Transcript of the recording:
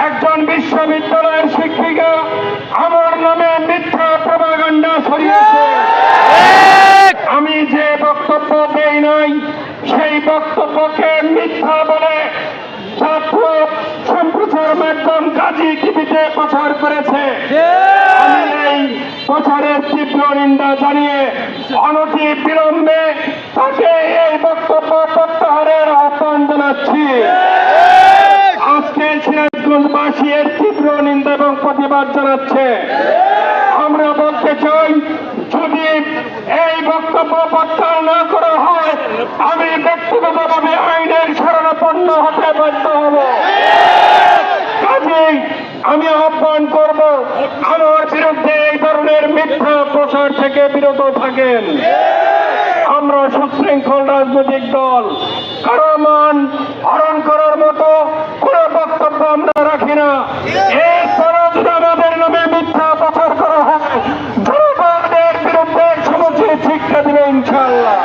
একজন বিশ্ববিদ্যালয়ের শিক্ষিকা আমার নামে মিথ্যা প্রপাগান্ডা ছড়িয়েছে। আমি যে বক্তব্য দেই নাই সেই বক্তব্যকে মিথ্যা বলে ছাত্র সম্প্রচার মাধ্যম গাজী টিভিতে প্রচার করেছে। আমি এই প্রচারের তীব্র নিন্দা জানিয়ে অনতি বিলম্বে তাকে এই বক্তব্য প্রত্যাহারের আহ্বান জানাচ্ছি। আজকে সিরাজগঞ্জবাসী এর তীব্র নিন্দা এবং প্রতিবাদ জানাচ্ছে। আমরা বলতে চাই, যদি এই বক্তব্য প্রত্যাহার না করা হয় আমি ব্যক্তিগতভাবে আইনের শরণাপন্ন হতে বাধ্য হব। কাজেই আমি আহ্বান করব, আমার বিরুদ্ধে এই ধরনের মিথ্যা প্রচার থেকে বিরত থাকেন। আমরা সুশৃঙ্খল রাজনৈতিক দল, কারো মান হরণ করার মতো কোন বক্তব্য আমরা রাখি না। এরপরও যদি আমাদের নামে মিথ্যা প্রচার করা হয় জনগণের বিরুদ্ধে সমুচিত শিক্ষা দিবে ইনশাআল্লাহ।